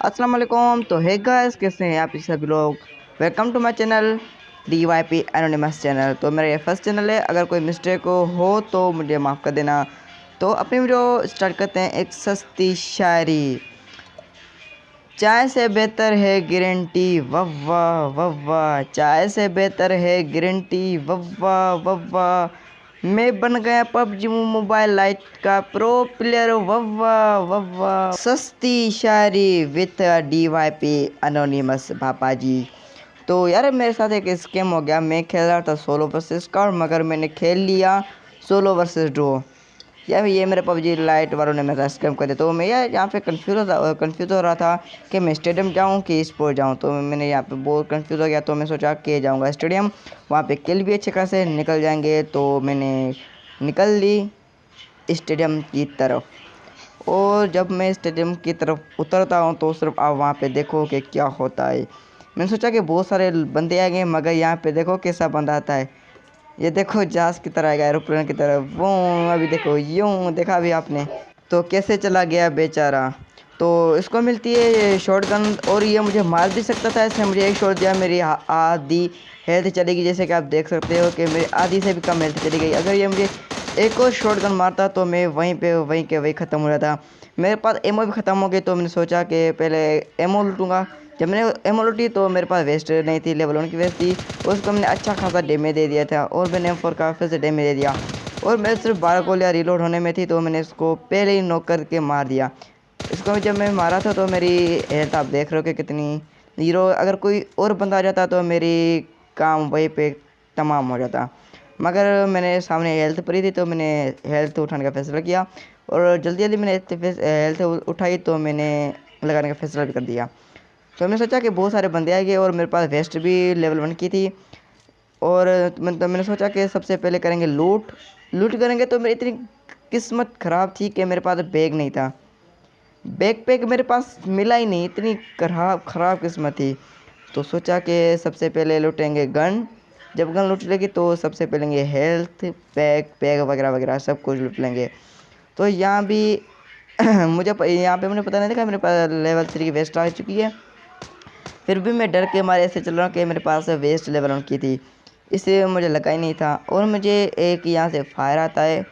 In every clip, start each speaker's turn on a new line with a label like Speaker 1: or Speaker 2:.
Speaker 1: अस्सलाम वालेकुम। तो है गाइस, कैसे हैं आप सभी लोग। Welcome to my channel DYP anonymous channel. तो मेरा ये फर्स्ट चैनल है, अगर कोई मिस्टेक हो तो मुझे माफ़ कर देना। तो अपनी वीडियो स्टार्ट करते हैं। एक सस्ती शायरी। चाय से बेहतर है गारंटी, वव्वा वव्वा। चाय से बेहतर है गारंटी, वव्वा वव्वा। मैं बन गया PUBG मोबाइल लाइट का प्रो प्लेयर, वव्वा वव्वा। सस्ती शायरी विथ DYP एनोनिमस पापा जी। तो यार मेरे साथ एक स्कैम हो गया। मैं खेल रहा था सोलो वर्सेस स्क्वाड, मगर मैंने खेल लिया सोलो वर्सेस डुओ। यार ये मेरे PUBG लाइट वालों ने मेरा स्कैम कर दिया। तो मैं यार यहाँ पे कंफ्यूज हो रहा था कि मैं स्टेडियम जाऊँ कि स्पोर्ट जाऊँ। तो मैंने यहाँ पे बहुत कंफ्यूज हो गया। तो मैं सोचा कि जाऊँगा स्टेडियम, वहाँ पे किल भी अच्छे खासे निकल जाएंगे। तो मैंने निकल ली स्टेडियम की तरफ। और जब मैं स्टेडियम की तरफ उतरता हूँ तो सिर्फ आप वहाँ पे देखो कि क्या होता है। मैंने सोचा कि बहुत सारे बंदे आएंगे, मगर यहाँ पे देखो कैसा बंदा आता है। ये देखो जहाज की तरह आएगा, एरोप्लेन की तरह। वो अभी देखो, यूं देखा अभी आपने तो कैसे चला गया बेचारा। तो इसको मिलती है ये शॉर्ट गन, और ये मुझे मार भी सकता था। इसने मुझे एक शॉट दिया, मेरी आधी हेल्थ चली गई। जैसे कि आप देख सकते हो कि मेरी आधी से भी कम हेल्थ चली गई। अगर ये मुझे एक और शॉट गन मारता तो मैं वहीं ख़त्म हो जाता। मेरे पास एमओ भी ख़त्म हो गई। तो मैंने सोचा कि पहले एमओ लूटूँगा। जब मैंने एमओ लूटी तो मेरे पास वेस्ट नहीं थी, लेवल 1 की वेस्ट थी। उसको मैंने अच्छा खासा डैमेज दे दिया था, और मैंने M4 का फिर से डैमेज दे दिया। और मैं सिर्फ 12 गोलियाँ रिलोड होने में थी, तो मैंने इसको पहले ही नॉक करके मार दिया। इसको जब मैं मारा था तो मेरी हेल्थ आप देख रहे हो कि कितनी ज़ीरो। अगर कोई और बंदा आ जाता तो मेरी काम वहीं पे तमाम हो जाता। मगर मैंने सामने हेल्थ पड़ी थी, तो मैंने हेल्थ उठाने का फैसला किया। और जल्दी जल्दी मैंने हेल्थ उठाई, तो मैंने लगाने का फैसला भी कर दिया। तो मैंने सोचा कि बहुत सारे बंदे आएंगे, और मेरे पास वेस्ट भी लेवल 1 की थी। और मैंने सोचा कि सबसे पहले करेंगे लूट करेंगे। तो मेरी इतनी किस्मत ख़राब थी कि मेरे पास बैग नहीं था। बैकपैक मेरे पास मिला ही नहीं, इतनी ख़राब किस्मत थी। तो सोचा कि सबसे पहले लूटेंगे गन। जब गन लूट लेगी तो सबसे पहले लेंगे हेल्थ पैक वगैरह वगैरह सब कुछ लूट लेंगे। तो यहाँ भी यहाँ पे मुझे पता नहीं था, मेरे पास लेवल 3 की वेस्ट आ चुकी है। फिर भी मैं डर के मारे ऐसे चल रहा हूँ कि मेरे पास वेस्ट लेवल 1 की थी, इसलिए मुझे लगा ही नहीं था। और मुझे एक यहाँ से फायर आता है।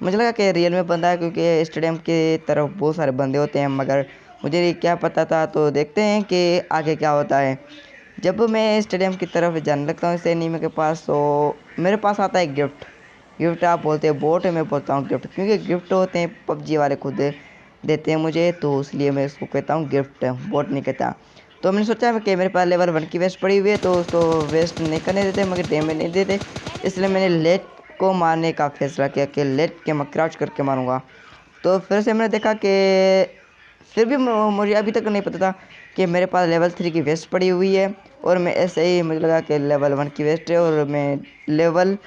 Speaker 1: मुझे लगा कि रियल में बंदा है, क्योंकि स्टेडियम की तरफ बहुत सारे बंदे होते हैं, मगर मुझे क्या पता था। तो देखते हैं कि आगे क्या होता है। जब मैं स्टेडियम की तरफ जाने लगता हूँ सैनिक के पास, तो मेरे पास आता है गिफ्ट आप बोलते हैं बोट है, मैं बोलता हूँ गिफ्ट, क्योंकि गिफ्ट होते हैं PUBG वाले खुद देते हैं मुझे, तो इसलिए मैं इसको कहता हूँ गिफ्ट, बोट नहीं कहता। तो मैंने सोचा कि मेरे पास लेवल 1 की वेस्ट पड़ी हुई है, तो उसको वेस्ट नहीं करने देते, मगर डैमेज नहीं देते। इसलिए मैंने लेट को मारने का फैसला किया कि लेट के मैं क्राउच करके मारूंगा। तो फिर से मैंने देखा कि फिर भी मुझे अभी तक नहीं पता था कि मेरे पास लेवल 3 की वेस्ट पड़ी हुई है। और मैं ऐसे ही मुझे लगा कि लेवल 1 की वेस्ट है, और मैं लेवल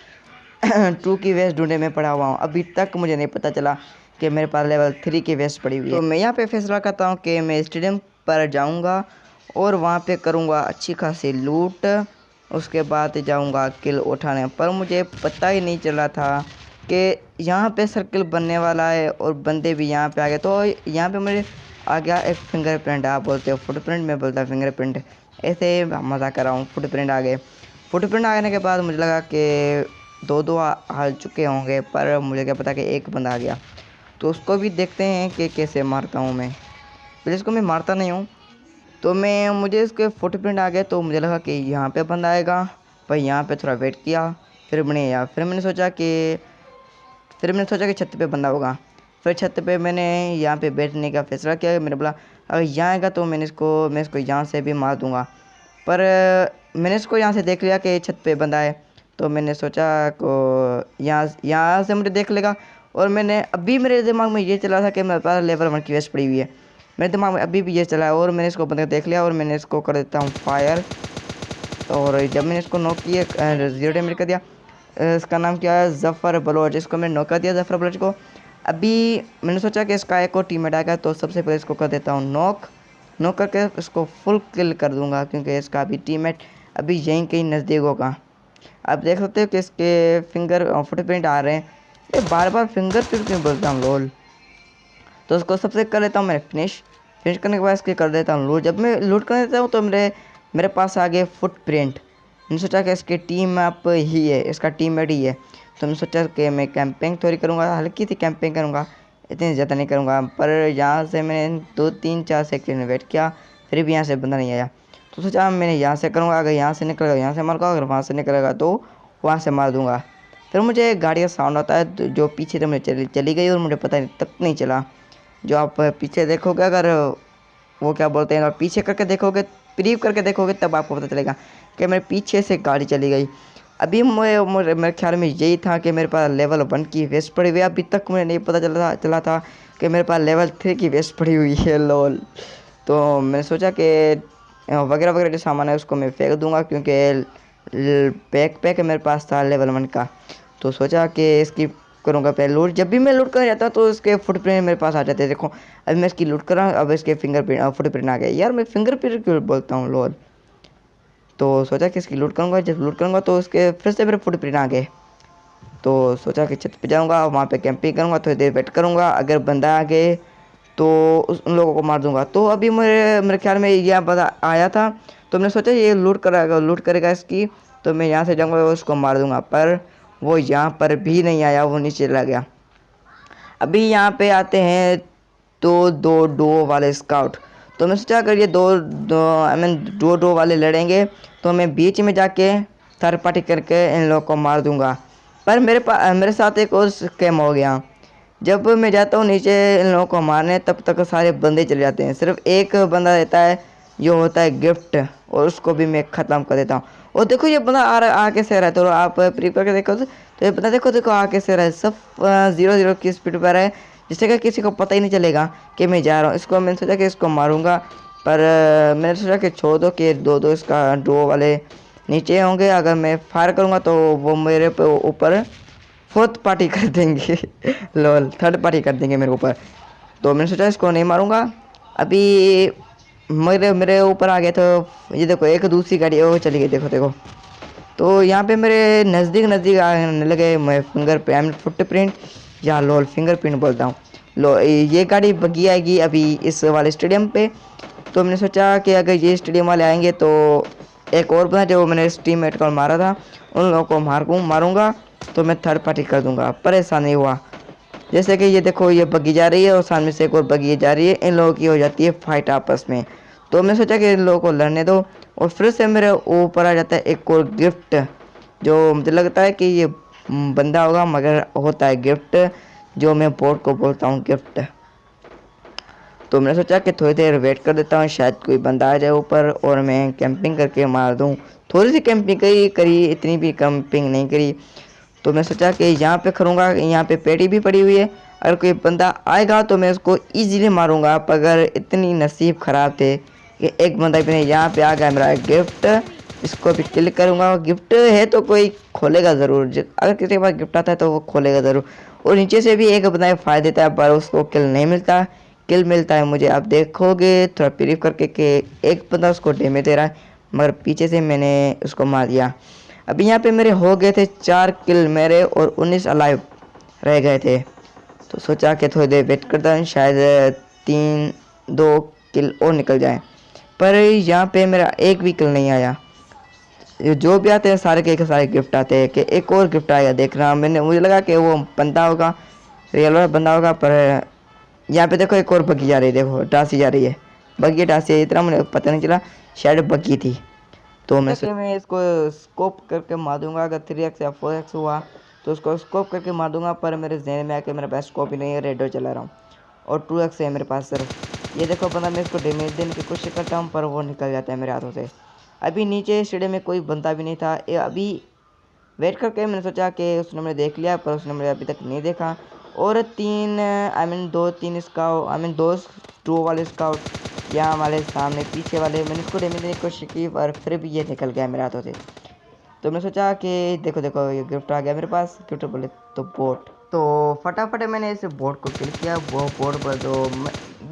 Speaker 1: 2 की वेस्ट ढूंढने में पड़ा हुआ हूँ। अभी तक मुझे नहीं पता चला कि मेरे पास लेवल 3 की वेस्ट पड़ी हुई है। तो मैं यहाँ पे फैसला करता हूँ कि मैं स्टेडियम पर जाऊँगा, और वहाँ पे करूँगा अच्छी खासी लूट। उसके बाद जाऊँगा किल उठाने। पर मुझे पता ही नहीं चला था कि यहाँ पे सर्कल बनने वाला है, और बंदे भी यहाँ पे आ गए। तो यहाँ पे मुझे आ गया एक फिंगरप्रिंट, आप बोलते हो फुटप्रिंट, मैं बोलता फिंगरप्रिंट। ऐसे मज़ा कर रहा हूँ, फुटप्रिंट आ गए। फुटप्रिंट आने के बाद मुझे लगा कि दो हाल चुके होंगे, पर मुझे क्या पता कि एक बंदा आ गया। तो उसको भी देखते हैं कि कैसे मारता हूँ मैं। पहले इसको मैं मारता नहीं हूँ। तो मुझे इसके फुटप्रिंट आ गए, तो मुझे लगा कि यहाँ पे बंदा आएगा। पर यहाँ पे थोड़ा वेट किया, फिर मैंने सोचा कि छत पे बंदा होगा। फिर छत पे मैंने यहाँ पे बैठने का फैसला किया। मैंने बोला अगर यहाँ आएगा तो मैं इसको यहाँ से भी मार दूँगा। पर मैंने इसको यहाँ से देख लिया कि छत पे बंदा है। तो मैंने सोचा को यहाँ से मुझे देख लेगा। और मेरे दिमाग में ये चला था कि मेरे पास लेवल 1 की वेस्ट पड़ी हुई है। मेरे दिमाग में अभी भी ये चला है। और मैंने इसको बंदे देख लिया, और मैंने इसको कर देता हूँ फायर। और जब मैंने इसको नॉक किया, 0 डैमेज कर दिया। इसका नाम क्या है, जफ़र बलोच। इसको मैंने नॉक कर दिया जफ़र बलोच को। अभी मैंने सोचा कि इसका एक और टीममेट आएगा, तो सबसे पहले इसको कर देता हूँ नॉक करके इसको फुल किल कर दूंगा, क्योंकि इसका अभी टीममेट अभी यहीं कहीं नज़दीक होगा। आप देख सकते हो कि इसके फुटप्रिंट आ रहे हैं। ये बार बार फिंगर प्रिंट क्यों बोलता हूँ लोल। तो उसको सबसे कर लेता हूँ मैं फिनिश। फिनिश करने के बाद इसके कर देता हूँ लूट। जब मैं लूट कर देता हूँ तो मेरे पास आ गए फुटप्रिंट। मैंने सोचा कि इसकी टीम अप ही है, इसका टीममेट ही है। तो मैंने सोचा कि मैं कैंपिंग थोड़ी करूँगा, हल्की सी कैंपिंग करूँगा, इतनी ज़्यादा नहीं करूँगा। पर यहाँ से मैंने 2-3-4 सेकंड वेट किया, फिर भी यहाँ से बंदा नहीं आया। तो सोचा मैंने यहाँ से करूँगा, अगर यहाँ से निकलेगा यहाँ से मारूंगा, अगर वहाँ से निकलेगा तो वहाँ से मार दूँगा। फिर मुझे गाड़ी का साउंड आता है जो पीछे से मुझे चली गई और मुझे पता तक नहीं चला। जो आप पीछे देखोगे, अगर वो क्या बोलते हैं, पीछे करके देखोगे, प्रीव करके देखोगे, तब आपको पता चलेगा कि मेरे पीछे से गाड़ी चली गई। अभी मेरे ख्याल में यही था कि मेरे पास लेवल 1 की वेस्ट पड़ी हुई है। अभी तक मुझे नहीं पता चला था कि मेरे पास लेवल 3 की वेस्ट पड़ी हुई है, लोल। तो मैंने सोचा कि वगैरह वगैरह जो सामान है उसको मैं फेंक दूंगा, क्योंकि पैक है मेरे पास था लेवल 1 का। तो सोचा कि इसकी करूँगा पहले लूट। जब भी मैं लूट कर जाता तो इसके फुटप्रिंट मेरे पास आ जाते। देखो अभी मैं इसकी लूट कर रहा हूँ, अब इसके फिंगरप्रिंट फुटप्रिंट आ गए। यार मैं फिंगरप्रिंट क्यों बोलता हूँ, लोल। तो सोचा कि इसकी लूट करूँगा, जब लूट करूँगा तो उसके फिर से मेरे फुटप्रिंट आ गए। तो सोचा कि छत पे जाऊँगा, वहाँ पे कैंपिंग करूँगा, थोड़ी देर वेट करूँगा, अगर बंदा आ गए तो उन लोगों को मार दूँगा। तो अभी मेरे ख्याल में यह बंदा आया था, तो मैंने सोचा ये लूट करेगा इसकी, तो मैं यहाँ से जाऊँगा और उसको मार दूँगा। पर वो यहाँ पर भी नहीं आया, वो नीचे चला गया। अभी यहाँ पे आते हैं तो दो वाले स्काउट। तो मैं सोचा अगर ये दो वाले लड़ेंगे तो मैं बीच में जाके थर्ड पार्टी करके इन लोगों को मार दूंगा। पर मेरे साथ एक और स्कैम हो गया। जब मैं जाता हूँ नीचे इन लोगों को मारने, तब तक सारे बंदे चले जाते हैं। सिर्फ एक बंदा रहता है जो होता है गिफ्ट, और उसको भी मैं ख़त्म कर देता हूँ। और देखो ये बंदा आके से रहा है, तो आप प्री करके देखो तो ये बंदा देखो आके से रहा है, सब 0-0 की स्पीड पर है, जिससे कि किसी को पता ही नहीं चलेगा कि मैं जा रहा हूँ। इसको मैंने सोचा कि इसको मारूंगा, पर मैंने सोचा कि छोड़ दो कि दो इसका डो वाले नीचे होंगे। अगर मैं फायर करूँगा तो वो मेरे पे ऊपर फोर्थ पार्टी कर देंगे लोल, थर्ड पार्टी कर देंगे मेरे ऊपर। तो मैंने सोचा इसको नहीं मारूंगा। अभी मेरे ऊपर आ गया, तो ये देखो एक दूसरी गाड़ी वो चली गई, देखो। तो यहाँ पे मेरे नज़दीक आने लगे मैं फुटप्रिंट, या लोल फिंगरप्रिंट बोलता हूँ। ये गाड़ी बगी आएगी अभी इस वाले स्टेडियम पे। तो मैंने सोचा कि अगर ये स्टेडियम वाले आएंगे तो एक और बंदा जो मैंने टीममेट को मारा था उन लोगों को मारूंगा, तो मैं थर्ड पार्टी कर दूंगा। परेशान नहीं हुआ। जैसे कि ये देखो ये बगी जा रही है और सामने से एक और बगी जा रही है, इन लोगों की हो जाती है फाइट आपस में। तो मैं सोचा कि इन लोगों को लड़ने दो, और फिर से मेरे ऊपर आ जाता है एक और गिफ्ट, जो मुझे लगता है कि ये बंदा होगा मगर होता है गिफ्ट, जो मैं बोर्ड को बोलता हूँ गिफ्ट। तो मैंने सोचा कि थोड़ी देर वेट कर देता हूँ, शायद कोई बंदा आ जाए ऊपर और मैं कैंपिंग करके मार दूँ। थोड़ी सी कैंपिंग करी, इतनी भी कैंपिंग नहीं करी। तो मैं सोचा कि यहाँ पे करूँगा, यहाँ पे पेटी भी पड़ी हुई है, अगर कोई बंदा आएगा तो मैं उसको ईजीली मारूंगा। अगर इतनी नसीब ख़राब थे कि एक बंदा भी नहीं, यहाँ पे आ गया मेरा गिफ्ट, इसको भी क्लिक करूँगा। गिफ्ट है तो कोई खोलेगा ज़रूर, अगर किसी के पास गिफ्ट आता है तो वो खोलेगा ज़रूर। और नीचे से भी एक बंदा फायदा देता है, पर उसको किल नहीं मिलता, किल मिलता है मुझे। आप देखोगे थोड़ा प्रीव करके कि एक बंदा उसको डैमेज दे रहा है, मगर पीछे से मैंने उसको मार दिया। अभी यहाँ पे मेरे हो गए थे 4 किल मेरे, और 19 अलाइव रह गए थे। तो सोचा कि थोड़ी देर वेट करता हूँ, शायद 2 किल और निकल जाए। पर यहाँ पे मेरा एक भी किल नहीं आया। जो भी आते हैं सारे के सारे गिफ्ट आते हैं, कि एक और गिफ्ट आएगा देखना। मुझे लगा कि वो बंदा होगा, रियल वाला बंदा होगा, पर यहाँ पे देखो एक और बग्गी जा रही है, देखो टासी जा रही है, बग्गी टासी है, इतना मुझे पता नहीं चला, शायद बग्गी थी। तो मैं इसको स्कोप करके मार दूंगा। अगर 3x या 4x हुआ तो उसको स्कोप करके मार दूंगा, पर मेरे जहन में आके मेरा पास स्कोप ही नहीं है, रेडो चला रहा हूँ, और 2x है मेरे पास सिर्फ। ये देखो बंदा, मैं इसको डैमेज देने की कोशिश करता हूँ पर वो निकल जाता है मेरे हाथों से। अभी नीचे स्टेडियम में कोई बंदा भी नहीं था। अभी वेट करके मैंने सोचा कि उसने मुझे देख लिया, पर उसने मुझे अभी तक नहीं देखा। और 2-3 स्काउट, 2 वाले स्काउट यहाँ वाले सामने पीछे वाले, मैंने इसको डैमेज देने की कोशिश की, पर फिर भी ये निकल गया मेरे हाथों से। तो मैंने सोचा कि देखो ये गिफ्ट आ गया मेरे पास, गिफ्ट बोले तो बोट। तो फटाफट मैंने इस बोट को किल किया। वो बोट पर जो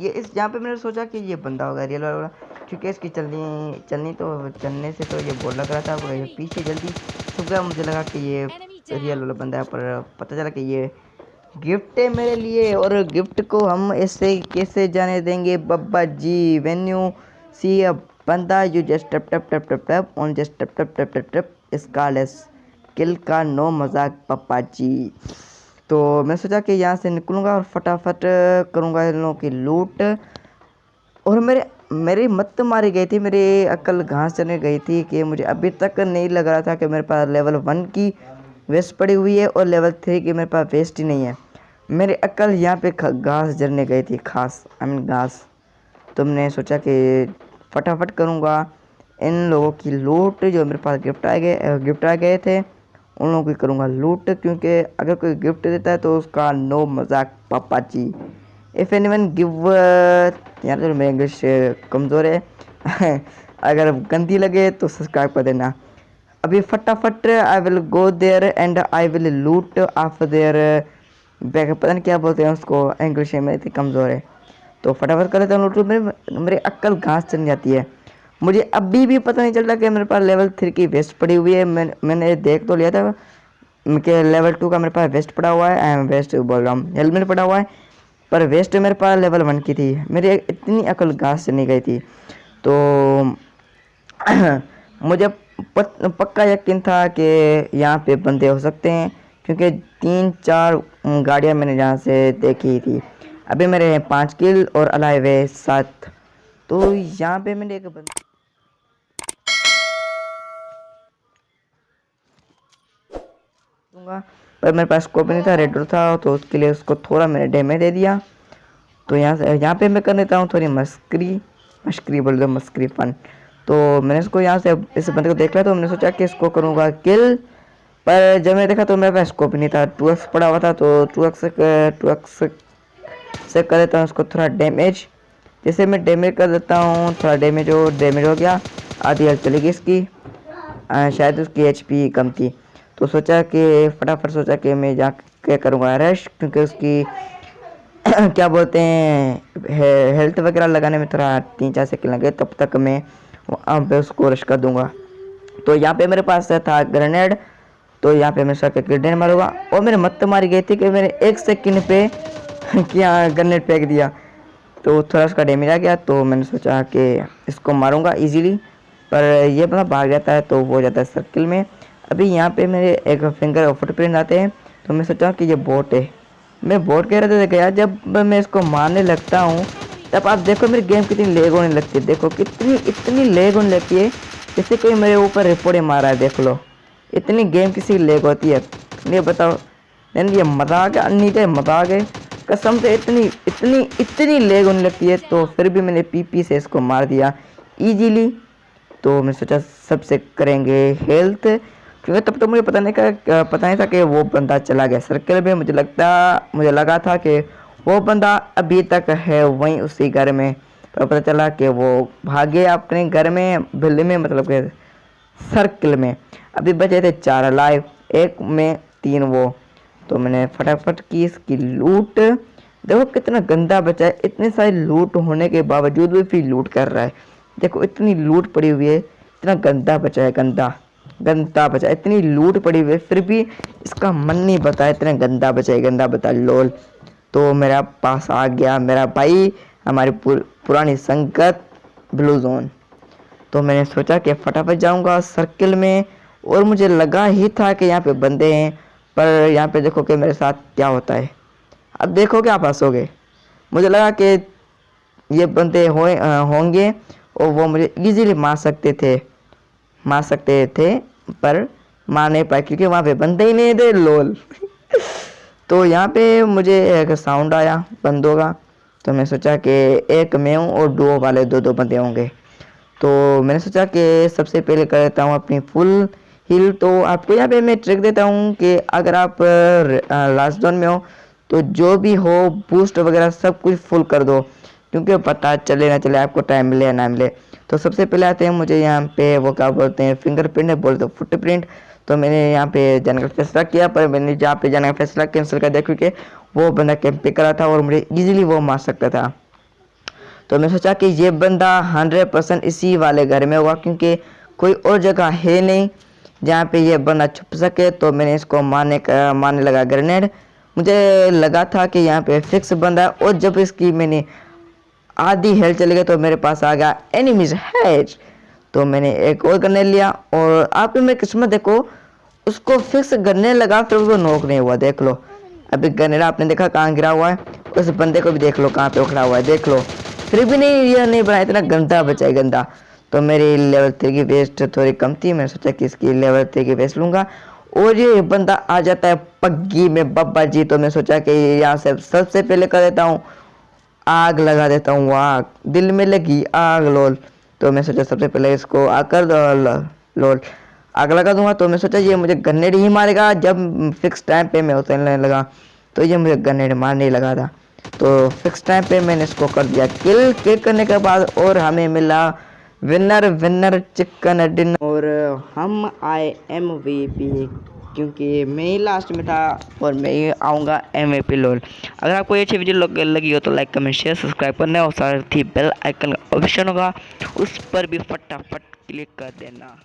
Speaker 1: ये इस यहाँ पे मैंने सोचा कि ये बंदा होगा रियल वाला, क्योंकि इसकी चलने से तो ये बोट लग रहा था, पर ये पीछे जल्दी छुप गया। मुझे लगा कि ये रियल वाला बंदा है, पर पता चला कि ये गिफ्ट है मेरे लिए और गिफ्ट को हम ऐसे कैसे जाने देंगे बब्बा जी। व्हेन यू सी अ बंदा यू जस्ट टप टप टप टप टप ऑन जस्ट टप टप टप टप टप स्कारलेस किल का नो मजाक पप्पा जी। तो मैं सोचा कि यहाँ से निकलूँगा और फटाफट करूँगा इन लोगों की लूट। और मेरी मत मारी गई थी, मेरी अक्ल घास चढ़ने गई थी कि मुझे अभी तक नहीं लग रहा था कि मेरे पास लेवल 1 की वेस्ट पड़ी हुई है और लेवल 3 की मेरे पास वेस्ट ही नहीं है। मेरी अक्ल यहाँ पे घास जरने गई थी, घास। तो मैंने सोचा कि फटाफट करूँगा इन लोगों की लूट जो मेरे पास गिफ्ट आ गए थे, उन लोगों की करूँगा लूट। क्योंकि अगर कोई गिफ्ट देता है तो उसका नो मजाक पापा जी। इफ़ एनीवन गिव, यार तो मेरी इंग्लिश कमज़ोर है अगर गंदी लगे तो सब्सक्राइब कर देना। अभी फटाफट I will go there and I will loot of their bag, पता नहीं क्या बोलते हैं उसको, इंग्लिश में इतनी कमज़ोर है। तो फटाफट कर लेता हूँ लूट। मेरी अक्ल घास चढ़ जाती है। मुझे अभी भी पता नहीं चलता कि मेरे पास लेवल 3 की वेस्ट पड़ी हुई है। मैंने देख तो लिया था कि लेवल 2 का मेरे पास वेस्ट पड़ा हुआ है, वेस्ट बोल रहा हूँ, हेलमेट पड़ा हुआ है, पर वेस्ट मेरे पास लेवल 1 की थी। मेरी इतनी अकल घास से नहीं गई थी। तो मुझे पक्का यकीन था कि यहाँ पे बंदे हो सकते हैं, क्योंकि 3-4 गाड़ियाँ मैंने यहाँ से देखी थी। अभी मेरे 5 किल और अलाइव है 7। तो यहाँ पे मैंने एक बंदा दूंगा, पर मेरे पास स्कोप नहीं था, रेडर था, तो उसके लिए उसको थोड़ा मैंने डैमेज दे दिया। तो यहाँ पे मैं कर लेता हूँ थोड़ी मस्करी बोल दो, मस्करी फन। तो मैंने इसको यहाँ से इस बंदे को देख लिया, तो मैंने सोचा कि इसको करूँगा किल। पर जब मैंने देखा तो मेरे पास स्कोप नहीं था, 2x पड़ा हुआ था। तो 2x से कर देता हूँ उसको थोड़ा डैमेज। जैसे मैं डैमेज कर देता हूँ, थोड़ा डैमेज हो गया, आधी हेल्थ चली गई इसकी। शायद उसकी HP कम थी। तो सोचा कि मैं जाके करूँगा रश, क्योंकि उसकी क्या बोलते हैं हेल्थ वगैरह लगाने में थोड़ा 3-4 सेकंड लगे, तब तक मैं वहाँ पे उसको रश कर दूंगा। तो यहाँ पे मेरे पास था ग्रेनेड, तो यहाँ पे मैं सबके ग्रेनेड मारूंगा। और मेरे मत मारी गई थी कि मैंने 1 सेकंड पे क्या ग्रेनेड फेंक दिया, तो थोड़ा उसका डैमेज आ गया। तो मैंने सोचा कि इसको मारूंगा इजीली, पर ये अपना भाग जाता है तो वो हो जाता है सर्किल में। अभी यहाँ पे मेरे एक फिंगर फुटप्रिंट आते हैं, तो मैं सोचा कि ये बोट है। मैं बोट कह रहे थे गया, जब मैं इसको मारने लगता हूँ तब आप देखो मेरी गेम कितनी लेग होने लगती है। देखो इतनी लेग होने लगती है, जैसे कोई मेरे ऊपर रिपोर्ट मारा है। देख लो इतनी गेम किसी लेग होती है, नहीं बताओ। नहीं ये मजाक है, नीचे मजाक है कसम से, इतनी लेग होने लगती है। तो फिर भी मैंने PP से इसको मार दिया इजीली। तो मैं सोचा सबसे करेंगे हेल्थ, क्योंकि तब तो मुझे पता नहीं था कि वो बंदा चला गया सर्कल में। मुझे लगा था कि वो बंदा अभी तक है वहीं उसी घर में, पर पता चला कि वो भाग गया अपने घर में, बिल्ली में, मतलब कि सर्कल में। अभी बचे थे 4 अलाइव, 1 में 3 वो। तो मैंने फटाफट की इसकी लूट। देखो कितना गंदा बचा है, इतनी सारी लूट होने के बावजूद भी फिर लूट कर रहा है। देखो इतनी लूट पड़ी हुई है, इतना गंदा बचा है, गंदा बचा, इतनी लूट पड़ी हुई है, फिर भी इसका मन नहीं बता, इतना गंदा बचा लोल। तो मेरा पास आ गया मेरा भाई, हमारी पुरानी संगत ब्लू जोन। तो मैंने सोचा कि फटाफट जाऊंगा सर्किल में, और मुझे लगा ही था कि यहाँ पे बंदे हैं। पर यहाँ पे देखो कि मेरे साथ क्या होता है। अब देखो कि आप हंसोगे। मुझे लगा कि ये बंदे होंगे और वो मुझे इजीली मार सकते थे, पर मार नहीं पाए क्योंकि वहाँ पे बंदे ही नहीं थे लोल तो यहाँ पे मुझे एक साउंड आया बंदों का, तो मैं सोचा कि एक मैं हूँ और डुओ वाले 2 बंदे होंगे। तो मैंने सोचा कि सबसे पहले कर देता हूँ अपनी फुल हील। तो आपको यहाँ पे मैं ट्रिक देता हूँ कि अगर आप लास्ट जोन में हो तो जो भी हो बूस्ट वगैरह सब कुछ फुल कर दो, क्योंकि पता चले ना चले आपको टाइम मिले या ना मिले। तो सबसे पहले आते हैं मुझे यहाँ पे वो क्या बोलते हैं, फिंगरप्रिंट है, बोलते हो फुटप्रिंट। तो मैंने यहाँ पे जाने का फैसला किया, पर मैंने जहाँ पे जाने का फैसला कैंसिल कर दिया क्योंकि वो बंदा कैंप पे करा था और मुझे इजीली वो मार सकता था। तो मैं सोचा कि ये बंदा 100% इसी वाले घर में होगा, क्योंकि कोई और जगह है नहीं जहाँ पे ये बंदा छुप सके। तो मैंने इसको मारने लगा ग्रेनेड। मुझे लगा था कि यहाँ पे फिक्स बंदा है, और जब इसकी मैंने आधी हेल्थ चली गई तो मेरे पास आ गया एनिमीज हेड। तो मैंने एक और गन्ने लिया, और आप मेरी किस्मत देखो, उसको फिक्स गन्ने लगा फिर उसको नॉक नहीं हुआ। देख लो अभी गनेरा आपने देखा कहाँ गिरा हुआ है, उस बंदे को भी देख लो कहाँ पे उखड़ा हुआ है, देख लो। फिर भी नहीं, ये नहीं बना, इतना गंदा बचा है, गंदा। तो मेरी लेवल 3 की वेस्ट थोड़ी कम थी, मैंने सोचा कि इसकी लेवल 3 की वेस्ट लूँगा, और ये बंदा आ जाता है पग्गी में बब्बा जी। तो मैं सोचा कि यहाँ से सबसे पहले कर देता हूँ, आग लगा देता हूँ, आग दिल में लगी आग लोल। तो मैं सोचा सबसे पहले इसको आग कर दो लोल, आग लगा दूंगा। तो मैं सोचा ये मुझे गन्नेड ही मारेगा, जब फिक्स टाइम पे मैं उतरने लगा तो ये मुझे गन्नेड मारने लगा था। तो फिक्स टाइम पे मैंने इसको कर दिया किल करने के बाद, और हमें मिला विनर विनर चिकन डिनर, और हम आए MVP, क्योंकि मैं ही लास्ट में था और मैं ही आऊँगा MVP लोल। अगर आपको ये अच्छी वीडियो लगी हो तो लाइक कमेंट शेयर सब्सक्राइब करना, और साथ ही बेल आइकन का ऑप्शन होगा उस पर भी फटाफट क्लिक कर देना।